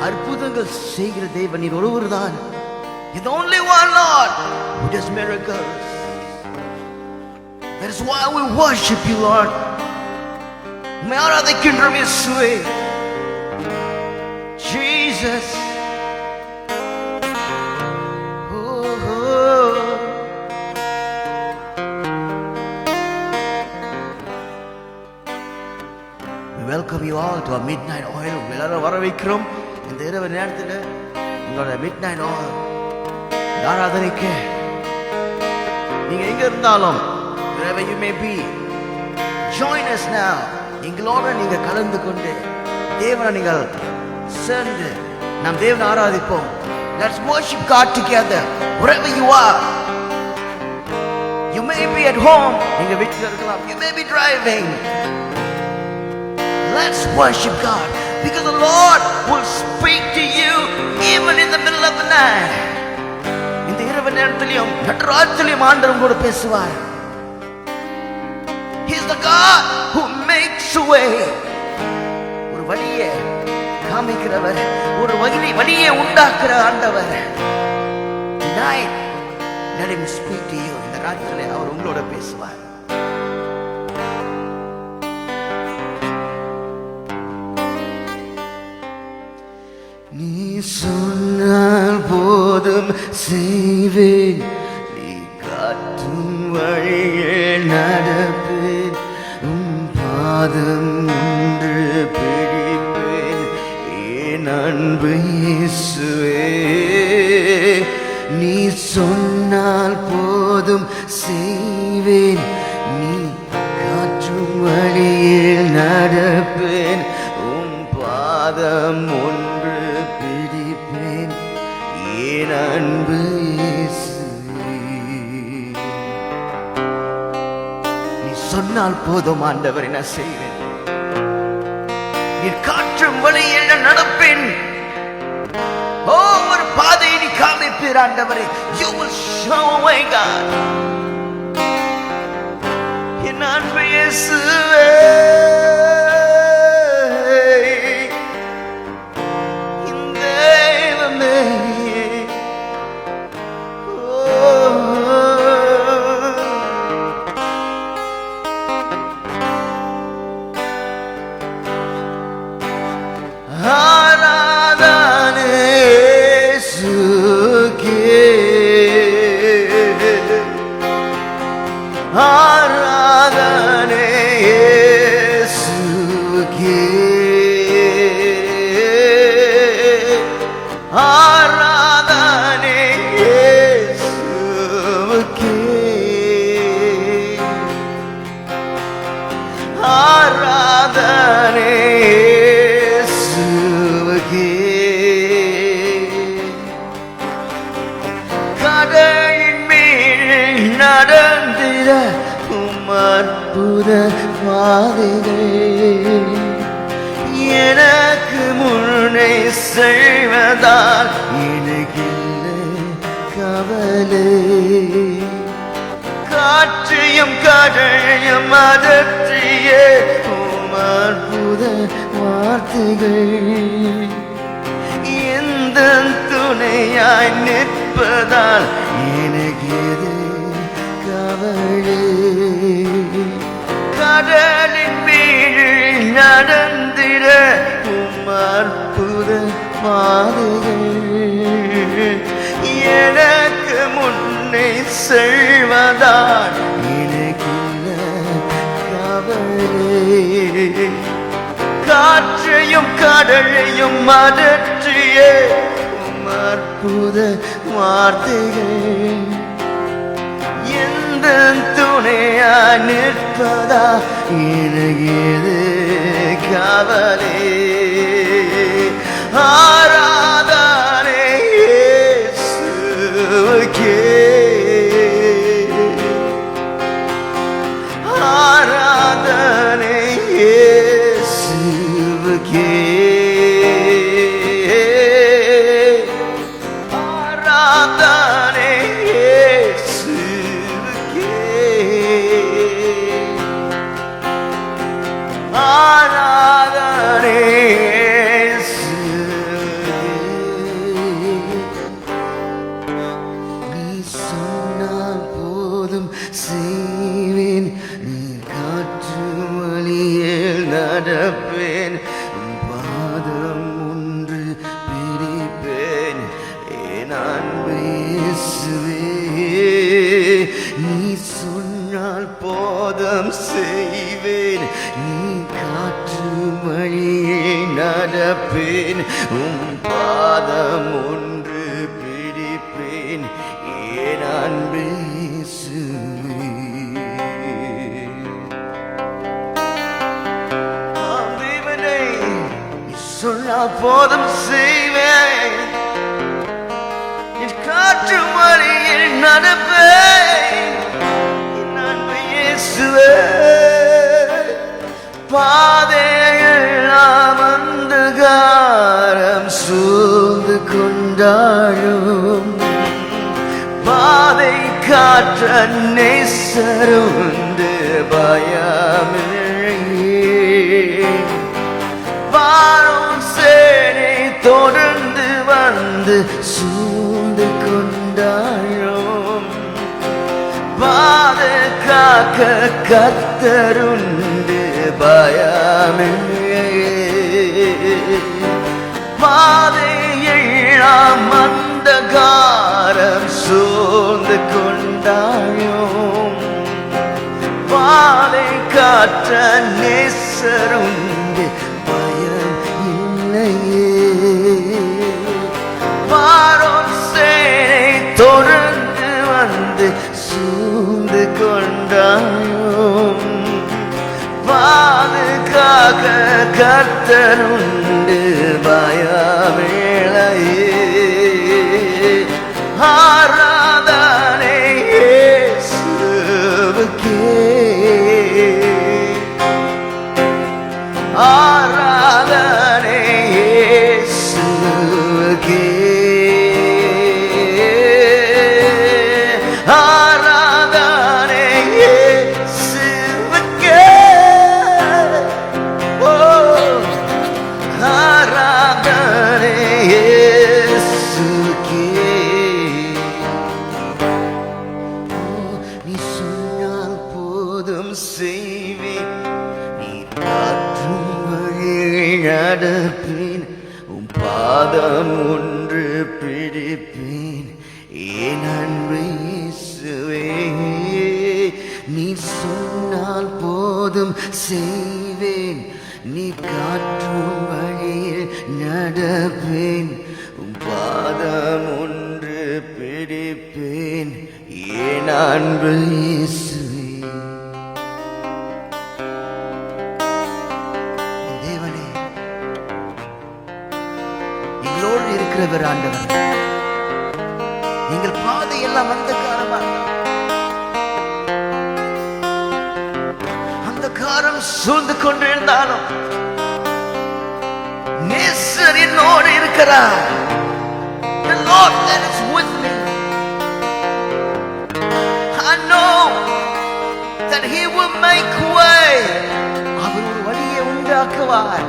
அற்புதங்கள் செய்கிற தேவன் நீர் ஒருவர்தான். He's the only one, Lord, who does miracles. That is why we worship you, Lord. உம்மை ஆராதிக்கின்றோம் இயேசுவே. Jesus. We welcome you all to our midnight oil. எல்லாரும் வர வைக்கிறோம். இந்த இரவு நேரத்தில் உங்களோட midnight oil ஆராதனைக்கு நீங்க எங்க இருந்தாலும் wherever you may be, join us now. எங்களோட நீங்க கலந்து கொண்டு தேவனை நீங்கள் சேர்ந்து நாம் தேவனை ஆராதிப்போம். Let's worship God together wherever you are. You may be at home, நீங்க வீட்டில் இருக்கலாம். You may be driving. Let's worship God because the Lord will speak to you even in the middle of the night. இந்த இரவு நேரத்திலும் நடுராத்திரியிலும் ஆண்டவர் கூட பேசுவார். He is the God who makes a way. ஒரு வழியை காமிக்கிறவர், ஒரு வழியை உண்டாக்குற ஆண்டவர். Tonight, let him speak to you. இந்த ராத்திரியிலே அவர் உங்களோட பேசுவார். நீ சொன்னால் போதும் செய்வேன், நீ காட்டும் வழியே நடப்பேன், உன் பாதம் ஒன்று பிடிப்பேன், என் அன்பு இயேசுவே. நீ சொன்னால் போதும் செய்வேன், நீ காட்டும் வழியே நடப்பேன், உன் பாதம் ஒன்று பிடிப்பேன், என் அன்பு இயேசுவே. நீ சொன்னால் போதும் ஆண்டவர், என்ன செய்வேன், நீ காற்றும் வழியில் நடப்பேன், ஒரு பாதையை நீ காமிப்பீர் ஆண்டவரே. You will show a way, God. என் அன்பு இயேசுவே, ஆராதனை இயேசுக்கே, ஆராதனை இயேசுக்கே, ஆராதனை இயேசுக்கே. கடலின் மேல் நடந்திட அற்புத பாதைகள் எனக்கு முன்னே செல்வதால் எனக்கில்லை கவலை. காற்றையும் கடலையும் அதற்றிய அற்புத வார்த்தைகள் எந்த துணையாய் நிற்பதால் எனக்கு எது கவலை. கடலின் மீது நடந்திட அற்புத பாதைகள் எனக்கு முன்னே செல்வதால் எனக்கில்லை கவலை. காற்றையும் கடலையும் அதற்றிய அற்புத வார்த்தைகள் எந்த துணையா நிற்பதா எனக்கு எது கவலை. ஆராதனை இயேசுக்கே, ஆராதனை இயேசுக்கே, ஆராதனை இயேசுக்கே, ஆராதனை இயேசுக்கே. போதும் செய்வேன். நீ காற்று மழையை நடப்பேன். பாதம் ஒன்று பிடிப்பேன். ஏன் அன்பே இயேசுவே. தேவனே, நீ சொன்னால் போதும் செய்வேன். காற்று மழையில் நடப்பேன். அன்பு இயேசுவே. பாதையெல்லாம் அந்தகாரம் சூழ்ந்து கொண்டாடும். பாதை காற்ற நேசருண்டு பயமில்லையே. வாரும் சேனை தொடர்ந்து வந்து சூழ்ந்து கொண்டாடும். பாதுகாக்க கர்த்தருண்டு பயமில்லையே. பாதையெல்லாம் அந்தகாரம் சூழ்ந்து கொண்டாடும். பாதை காற்ற நேசருண்டு பயம் இல்லையே. வாரும் சேனை தொடர்ந்து வந்து சூழ்ந்து கொண்டாயும். பாதுகாக்க கர்த்தருண்டு பயமில்லையே. ஆராதனை இயேசுவுக்கே. ஆராதனை இயேசுவுக்கே. ஆராதனை இயேசுவுக்கே. ஆராதனை இயேசுவுக்கே. நீ சொன்னால் போதும் செய்வேன். நீ காற்றும் வழியை நடப்பேன். பாதம் ஒன்று பிடிப்பேன். ஏன் அன்பு இயேசுவே. நீ சொன்னால் போதும் செய்வேன். நீ காற்றும் வழியில் நடப்பேன். பாதம் ஒன்று பிடிப்பேன். ஏன் அன்பு இயேசுவே. தேவனே, எங்களோடு இருக்கிறவர் ஆண்டவர். எங்கள் பாதை எல்லாம் அந்த காரம் சூழ்ந்து கொண்டிருந்தாலும் நேசர் என்னோடு இருக்கிறார். The Lord that is with me. I know that He will make way. அவர் ஒரு வழியை உண்டாக்குவார்.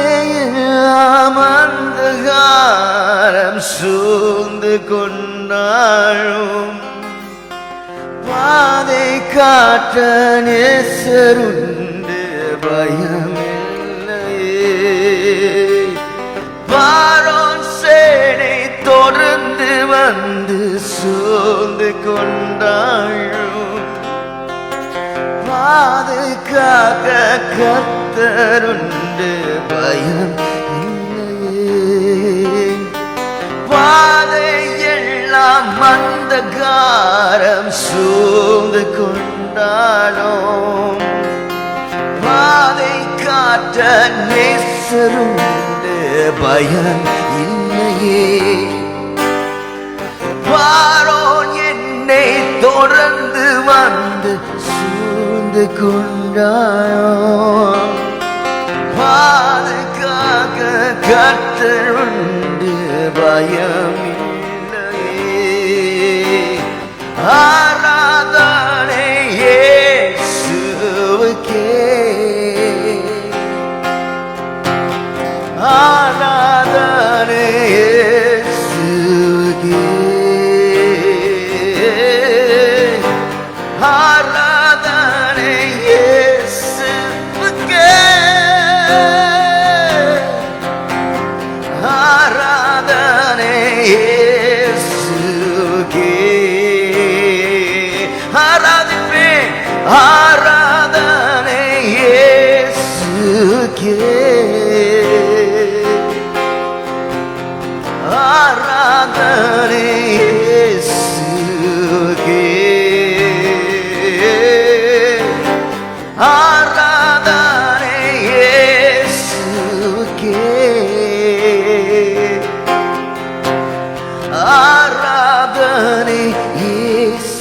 பாதையெல்லாம் அந்தகாரம் சூழ்ந்து கொண்டாடும். பாதை காற்ற நேசருண்டு பயமில்லையே. வாரோன் சேனை தொடர்ந்து வந்து சூழ்ந்து கொண்டாடும். பாதுகாக்க கர்த்தருண்டு பயம் இல்லையே. பாதை எல்லாம் அந்தகாரம் சூழ்ந்து கொண்டாடும். பாதை காற்ற நேசருண்டு பயம் இல்லையே. வாரோன் என்னை தொடர்ந்து வந்து சூழ்ந்து கொண்டாடும். பாதுகாக்க கர்த்தருண்டு பயம் இல்லையே. ஆராதனை இயேசுவுக்கே. ஆராதனை இயேசுவுக்கே. ஆராதனை இயேசுவுக்கே, ஆராதனை இயேசுவுக்கே, ஆராதனை இயேசுவுக்கே.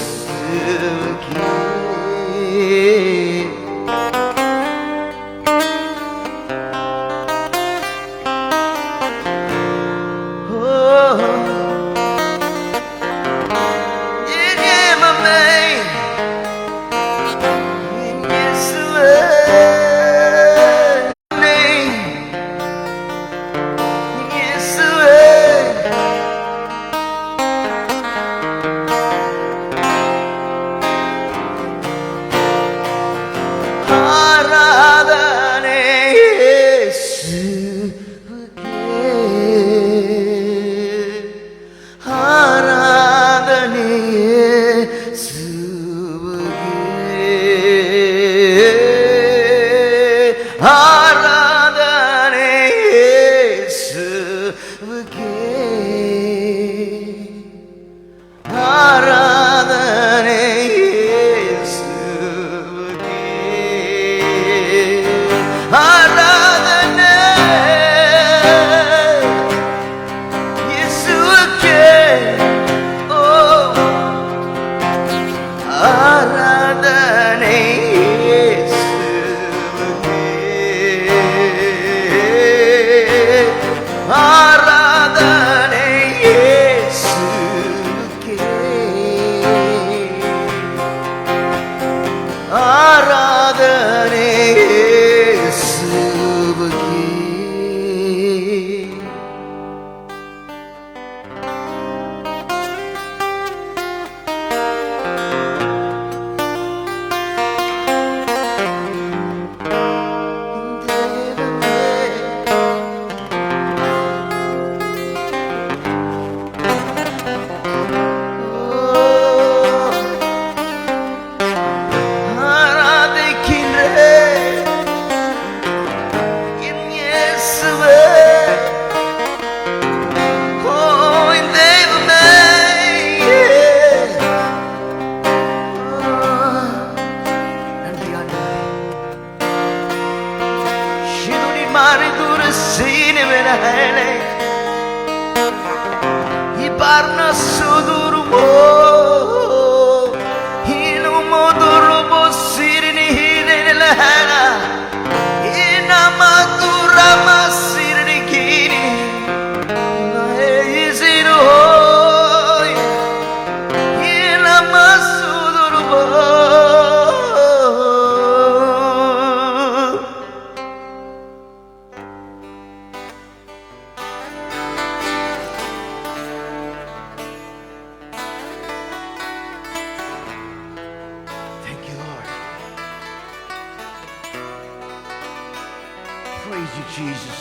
Praise you, Jesus.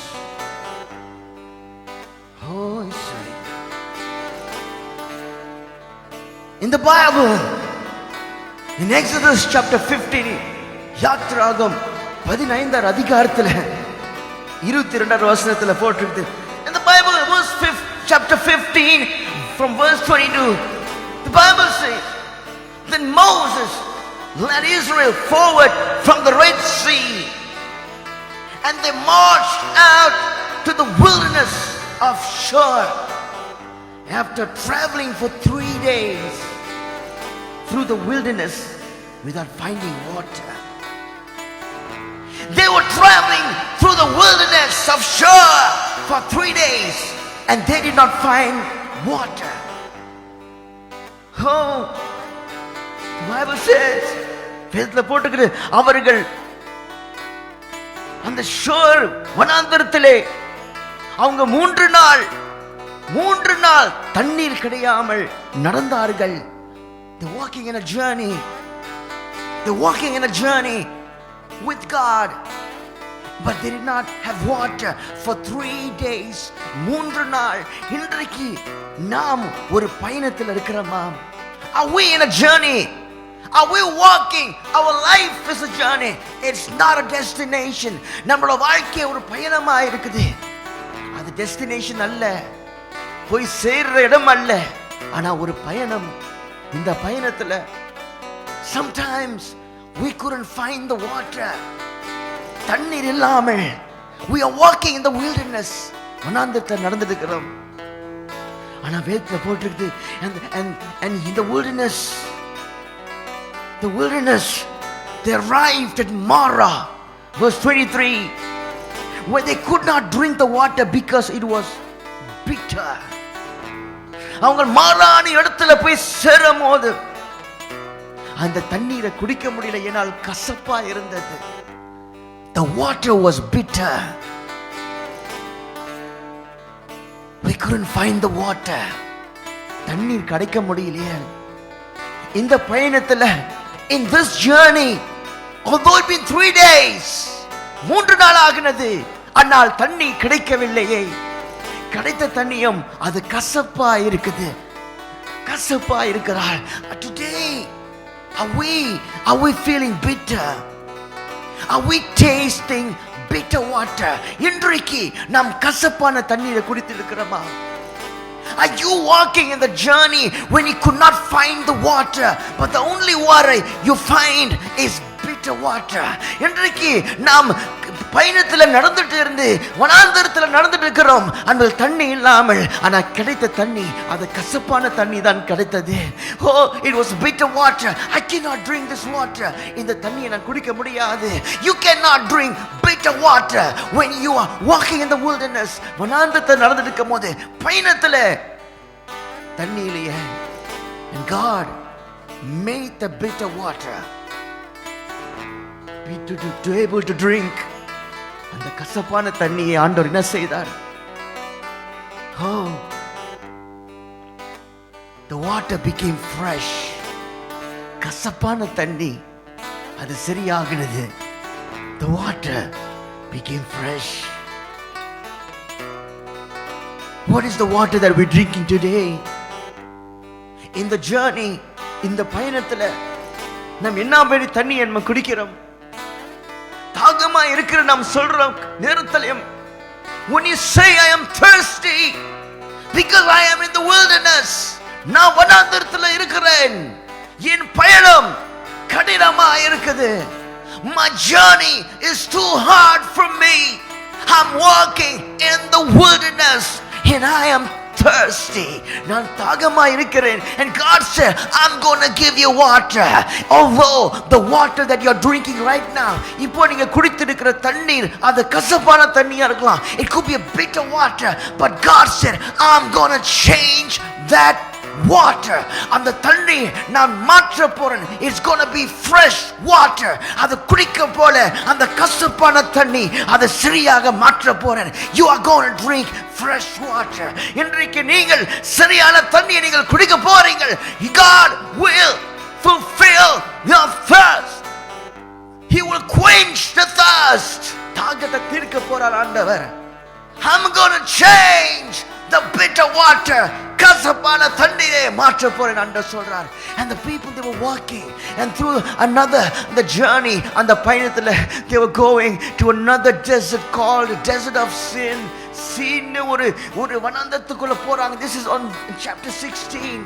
Oh, in the Bible, in Exodus chapter 15, யாத்ராகம் 15 அதிகாரத்துல 22 வசனத்துல போட்டிருக்கு. In the Bible, chapter 15, from verse 22, the Bible says, then Moses led Israel forward from the Red Sea, and they marched out to the wilderness of Shur. After traveling for 3 days through the wilderness without finding water. They were traveling through the wilderness of Shur for 3 days and they did not find water. Oh, the Bible says, வேதத்துல போட்டுக்குது, அவர்கள் அந்த sure வனாந்தரத்திலே அவங்க 3 நாள் தண்ணீர் கிடையாமல் நடந்தார்கள். They're walking in a journey. They're walking in a journey with God, but they did not have water for 3 days. 3 நாள். இன்றைக்கு நாம் ஒரு பயணத்தில் இருக்கிறோமா? Are we in a journey? Are we walking? Our life is a journey. It's not a destination. நம்மளோட வாழ்க்கை ஒரு பயணமா இருக்குது. அது டெஸ்டினேஷன் அல்ல, போய் சேர்ற இடம் அல்ல, ஆனா ஒரு பயணம். இந்த பயணத்துல sometimes we couldn't find the water. தண்ணீர் இல்லாமல் we are walking in the wilderness. வனாந்தரத்துல நடந்துட்டு இருக்கிறோம். ஆனா வேதத்துல போட்டிருக்கு and in the wilderness they arrived at Mara, verse 23, where they could not drink the water because it was bitter. அவங்க மாறான இடத்துல போய் சேரும்போது அந்த தண்ணீரை குடிக்க முடியல, ஏனால் கசப்பா இருந்தது. The water was bitter. We couldn't find the water. தண்ணீர் கிடைக்க முடியலையே. இந்த பயணத்துல, in this journey, although it been 3 days, 3 நாள் ஆகினது, ஆனால் தண்ணி கிடைக்கவில்லையே. கிடைத்த தண்ணியும் அது கசப்பா இருக்குது, கசப்பா இருக்கிறாள். Today are we feeling bitter? Are we tasting bitter water? இன்றைக்கு நாம் கசப்பான தண்ணீரை குடித்து இருக்கிறோமா? Are you walking in the journey when you could not find the water, but the only water you find is bitter water? இன்றைக்கு நாம் பயணத்துல நடந்துட்டு இருந்து வனாந்தரத்துல நடந்துட்டு இருக்கிறோம். அந்த தண்ணி இல்லாமல், ஆனா கிடைத்த தண்ணி அது கசப்பான தண்ணி தான் கிடைத்தது. Oh, it was bitter water. I cannot drink this water. இந்த தண்ணியை நான் குடிக்க முடியாது. You cannot drink bitter water when you are walking in the wilderness. வனாந்தரத்துல நடந்துட்டு இருக்கும்போது பயணத்துல தண்ணி இல்லையே. And God made the bitter water to able to drink. அந்த கசப்பான தண்ணியை ஆண்டவர் என்ன செய்தார்? Oh, the water became fresh. கசப்பான தண்ணி அது சரியாகினது. The water became fresh. What is the water that we're drinking today? In the journey, இந்த பயணத்துல நாம் என்ன மாதிரி தண்ணி நம்ம குடிக்கிறோம்? தாகமா இருக்கிற நாம் சொல்றோம் நேரத்திலும், when you say I am thirsty because I am in the wilderness, நான் வனாந்தரத்துல இருக்கிறேன், என் பயணம் கடினமா இருக்குது, my journey is too hard for me, I'm walking in the wilderness and I am thirsty, நான் தாகமா இருக்கிறேன். And God said, I'm going to give you water. Although the water that you're drinking right now, இப்போ நீங்க குடித்து இருக்கிற தண்ணீர் அது கசப்பான தண்ணியா இருக்கலாம், it could be a bitter water, but God said, I'm going to change that water. அந்த தண்ணி நான் மாற்ற போறேன். It's going to be fresh water. அது குடிக்க போல அந்த கசப்பான தண்ணி அது சரியாக மாற்ற போறேன். You are going to drink fresh water. இன்றைக்கு நீங்கள் சரியான தண்ணியை நீங்கள் குடிக்க போறீங்க. God will fulfill your thirst. He will quench the thirst. தாகத்தை தீர்க்க போறார் ஆண்டவர். I'm going to change the bitter water. கசப்பான தண்ணீரை மாற்ற போறேன் என்று சொல்றார். And the people, they were walking, and through the journey, அந்த பயணத்துல they were going to another desert called the desert of sin. sin ஒரு வனாந்தரத்துக்குள்ள போறாங்க. This is on chapter 16.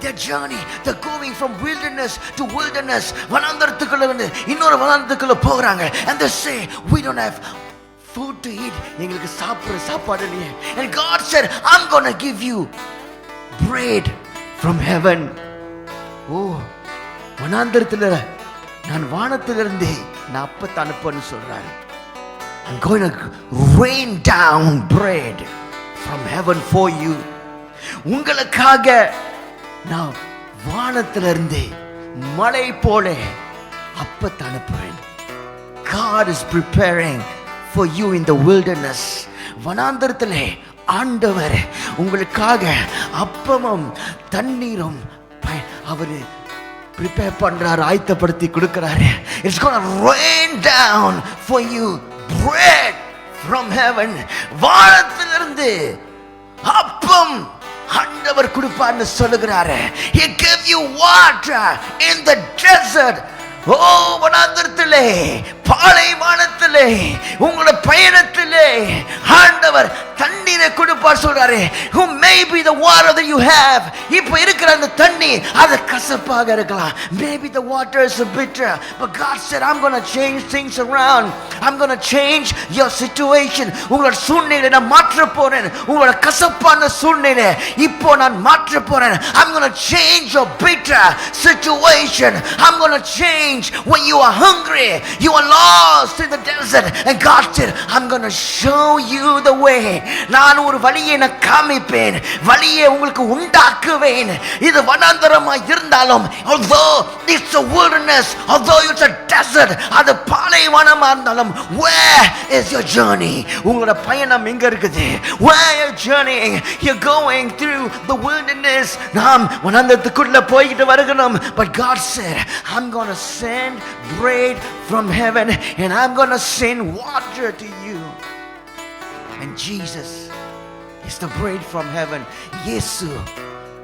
Their journey, they're going from wilderness to wilderness. வனாந்தரத்துக்குள்ள வந்து இன்னொரு வனாந்தரத்துக்குள்ள போறாங்க. And they say, we don't have food to eat. எங்களுக்கு சாப்பிடுற சாப்பாடு இல்லையே. And God said, I'm going to give you bread from heaven. ஓ, வனாந்தரத்துல நான் வானத்திலிருந்து நான் அப்பத்தை அனுப்புன்னு சொல்றாரு. I'm going to rain down bread from heaven for you. உங்களுக்காக நான் வானத்திலிருந்து மழை போல அப்பத்தை அனுப்புறேன். God is preparing for you in the wilderness. வனாந்தரத்திலே ஆண்டவர் உங்களுக்காக அப்பமும் தண்ணீரும் அவர் prepare பண்றாரு, ஆயத்தப்படுத்தி கொடுக்கிறாரு. It's going to rain down for you bread from heaven. வானத்திலிருந்து அப்பம் ஆண்டவர் கொடுப்பார்னு சொல்லுகிறாரு. He gave you water in the desert. வனாந்தரத்திலே, பாலைவனத்திலே, உங்களுடைய பயணத்திலே ஆண்டவர் தண்ணீரை கொடுப்பார் சொல்றாரு. Who may be the water that you have. இப்போ இருக்கிற அந்த தண்ணீர் அது கசப்பாக இருக்கலாம். Maybe the water is bitter, but God said, I'm going to change things around. I'm going to change your situation. உங்களோட சூழ்நிலையை நான் மாற்ற போறேன். உங்களோட கசப்பான சூழ்நிலை இப்போ நான் மாற்ற போறேன். I'm going to change your bitter situation. I'm going to change when you are hungry, you are lost in the desert, and God said, I'm going to show you the way. நான் ஒரு வழியை நான் காமிப்பேன், வழியை உங்களுக்கு உண்டாக்குவேன். இது வனாந்தரமா இருந்தாலும், although it's a wilderness, although it's a desert, அது பாலைவனமா இருந்தாலும், where is your journey? உங்களோட பயணம் எங்க இருக்குது? Where are you journeying? You're going through the wilderness. நாம் வனாந்தரத்துக்குள்ள போயிட்டு வருகிறோம். But God said, I'm going to send bread from heaven and I'm going to send water to you. And Jesus is the bread from heaven. இயேசு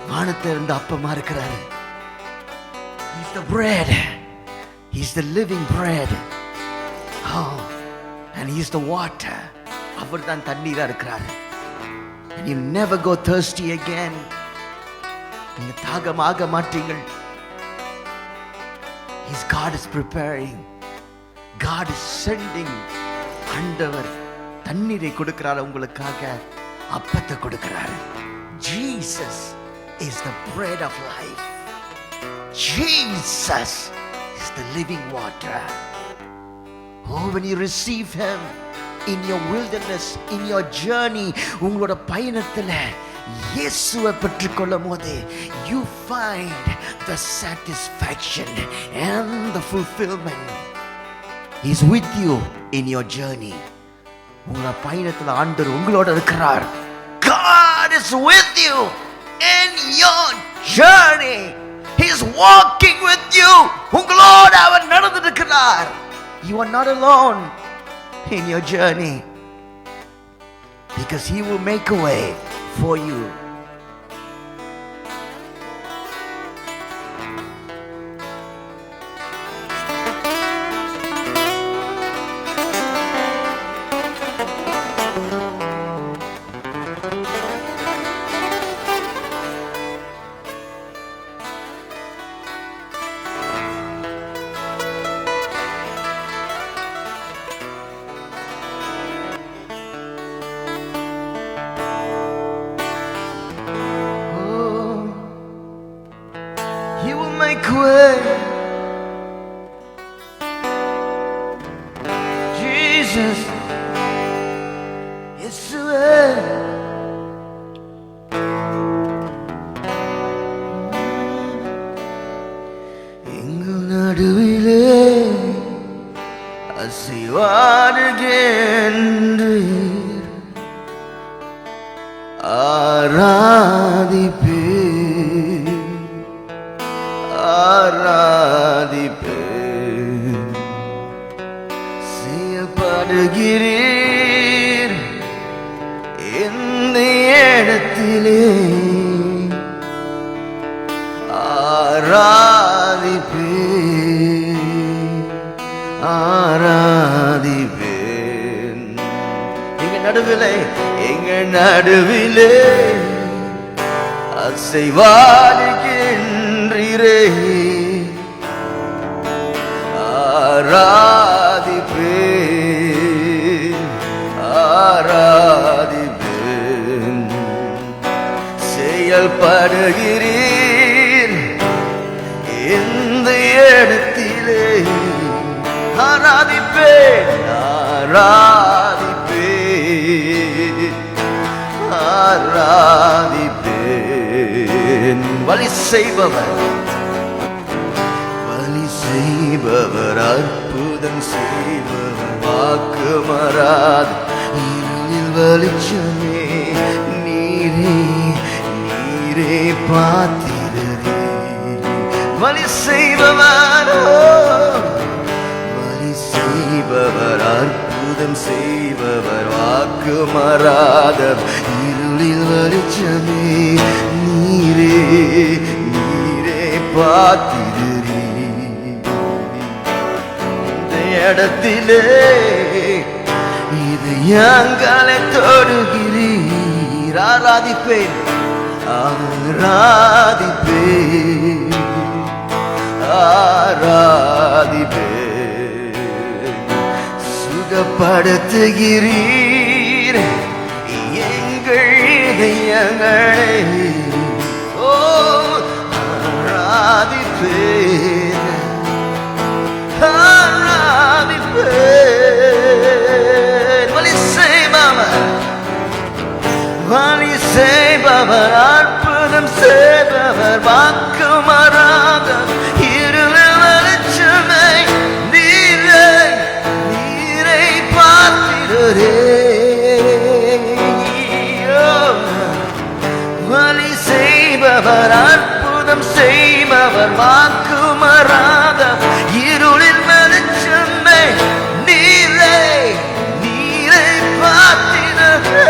வானத்திலிருந்து அப்பமா இருக்கிறார். He's the bread. He's the living bread. Oh, and he's the water. அவர்தான் தண்ணீரா இருக்கிறார். And you never go thirsty again. நீங்க தாகமாக மாட்டீங்கள். His God is preparing. God is sending. ஆண்டவர் தண்ணீரை கொடுக்கிறார் உங்களுக்காக, அப்பத்தை கொடுக்கிறார். Jesus is the bread of life. Jesus is the living water. Oh, when you receive him in your wilderness, in your journey, உங்களோட பயணத்துல இயேசுவை பெற்றுக்கொள்ளும் போது you find the satisfaction and the fulfillment. He's with you in your journey. உங்களோட பயணத்துல ஆண்டவர் உங்களோட இருக்கிறார். God is with you in your journey. He's walking with you. உங்களோட அவர் நடந்து இருக்கிறார். You are not alone in your journey, because he will make a way for you. Make way. Jesus is the way. எங்கள் நடுவிலே அசைவாடுகின்றீர், ஆராதிப்பே செய்யப்படுகிறீர் இந்த இடத்திலே, ஆராதிப்பேன். எங்க நடுவிலே அசைவாடுகின்றீரே, ஆராதிப்பேன். செயல்படுகிறீர் இந்த இடத்திலே, ஆராதிப்பேன், ஆராதிப்பேன். வழி செய்பவர், அற்புதம் செய்பவர், வாக்கு மாறாத இருளில் வெளிச்சமே, நீரே பாத்திரரே. வழி செய்பவர், அற்புதம் செய்பவர், வாக்கு மாறாத இருளில் வெளிச்சமே, நீரே பார்த்திடுறீ இந்த இடத்திலே இது எங்களை தொடுகிறீர். ஆராதிப்பேன் ஆராதிப்பேன் ஆராதிப்பேன். சுகப்படுத்துகிறீர் எங்கள் இதயங்களை. ஓ ஆராதிப்பேன் ஆராதிப்பேன். வழி செய்பவர் வழி செய்பவர் அற்புதம் செய்பவர் வாக்கு மாறாத இருளில் வெளிச்சமே நீரை நீரை பார்த்திடுறே. வழி செய்பவர் அற்புதம் செய்பவர் வாக்கு மாறாத இருளில் வெளிச்சமே நீரை நீரை பார்த்திடுறே.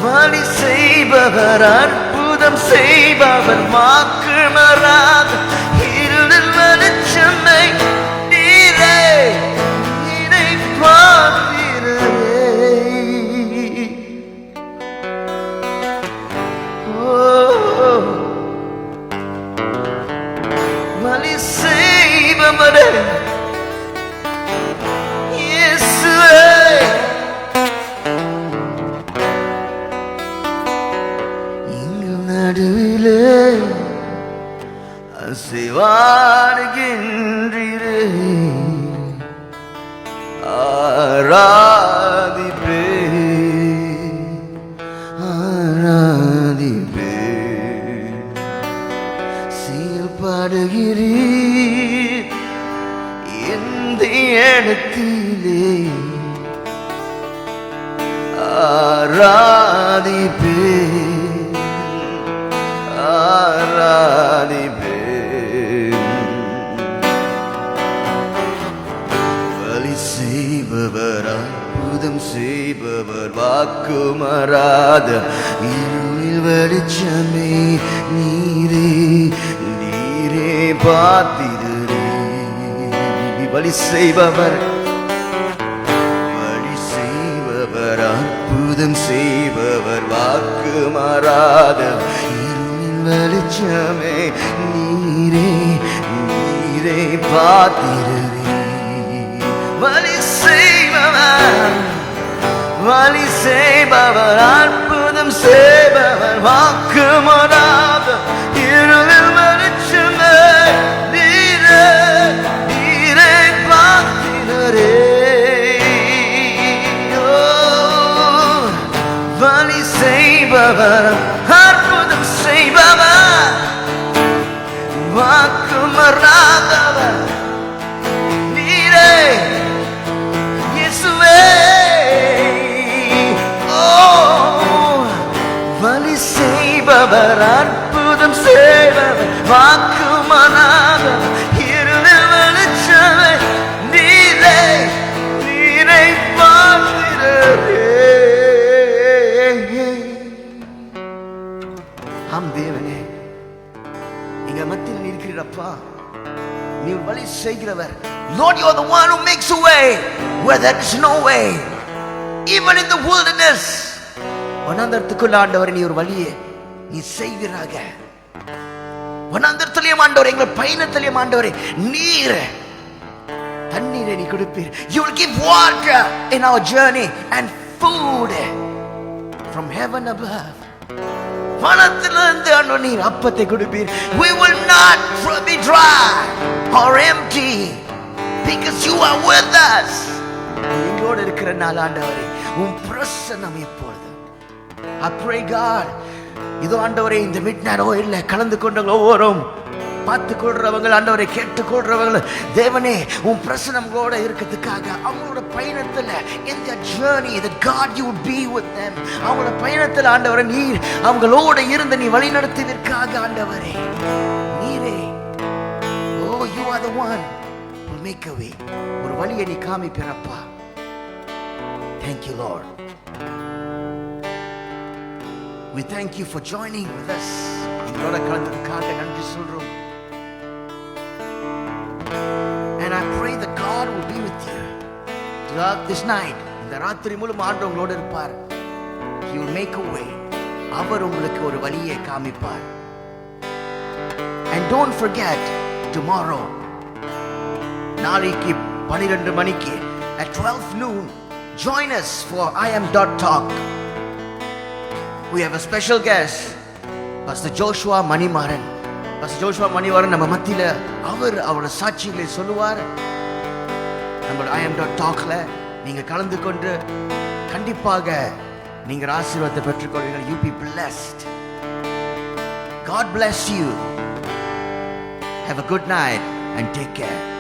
வழி செய்பவர் அற்புதம் செய்பவர் வாக்கு மாறாத இருளில் வெளிச்சமை நீரை நீரை பார்த்திடுறே. வழி செய்பவரே இயேசுவே. நடுவிலே அசைவாடுகின்றீரே. ஆராதிப்பேன் ஆராதிப்பேன். செயல்படுகிறீர் இந்த இடத்திலே. ஆராதிப்பேன் ஆராதிப்பேன். வழி செய்பவர் அற்புதம் செய்பவர் வாக்கு மாறாத இருளில் வெளிச்சமே நீரே நீரே பார்த்திடுறே. வழி செய்பவர் வழி செய்பவர் அற்புதம் செய்பவர் வாக்கு மாறாத வெளிச்சமே நீரே நீரே பார்த்திடுறே. வழி செய்பவர் வழி செய்பவர் அற்புதம் செய்பவர் வாக்கு மாறாத இருளில் வெளிச்சமே நீரே நீரே பார்த்திடுறே. வழி செய்பவர் அற்புதம் செய்பவர் வாக்கு மாறாதவர் நீரே இயேசுவே. ஓ வழி செய்பவர் அற்புதம் செய்பவர் வாக்கு மாறாத இருளில் வெளிச்சமே நீரே நீரை பார்த்திடுறே. ஆம் தேவனே, எங்க மத்தியில் இருக்கிறப்பா, நீ வழி செய்கிறவர். Lord, you are the one who makes a way where there is no way. Even in the wilderness, வனாந்தரத்துக்குள்ள ஆண்டவர் நீ ஒரு வழியை நீ செய்வீராக. வனாந்தரத்திலேயும் ஆண்டவர் எங்கள் பயணத்திலேயும் ஆண்டவரே நீர் தண்ணீரை நீ கொடுப்பீர். You will give water in our journey and food from heaven above. வானத்திலிருந்து ஆண்டவர் நீர் அப்பத்தை கொடுப்பீர். We will not be dry or empty because you are with us. எங்களோடு இருக்கிற நாள் ஆண்டவரே உம் பிரசன்னம் இப்பொழுது. I pray God, இதோ ஆண்டவரே இந்த மிட்நைட் ஆயில்ல கலந்து கொண்டவங்க ஒவ்வொருவரும் பார்த்து கொள்றவங்க ஆண்டவரை கேட்டு கொள்றவங்க தேவனே உன் பிரசன்னங்களோட இருக்கிறதுக்காக அவங்களோட பயணத்துல இந்த journey the God you would be with them. அவங்களோட பயணத்துல ஆண்டவரே நீர் அவங்களோட இருந்து நீ வழி நடத்துவதற்காக ஆண்டவரே நீரே oh you are the one who will make a way. ஒரு வழியை நீ காமிப்பீரப்பா. Thank you Lord. we thank you for joining with us. எங்களோட கலந்ததுக்காக நன்றி சொல்றோம். And I pray that God will be with you throughout this night. இந்த ராத்திரி முழுவதும் ஆண்டவர் உங்களோட இருப்பார். He will make a way. அவர் உங்களுக்கு ஒரு வழியை காமிப்பார். And don't forget tomorrow, நாளைக்கு 12 மணிக்கு at 12 noon, join us for IM.talk. We have a special guest, Pastor Joshua Manimaran. Pastor Joshua Manimaran நம்ம மத்தியில அவரோட சாட்சிகளை சொல்லுவார். நம்ம IM.talkல நீங்க கலந்து கொண்டு கண்டிப்பாக நீங்க ஆசீர்வாதத்தை பெற்றுக்கொள்வீர்கள். You be blessed. God bless you. Have a good night and take care.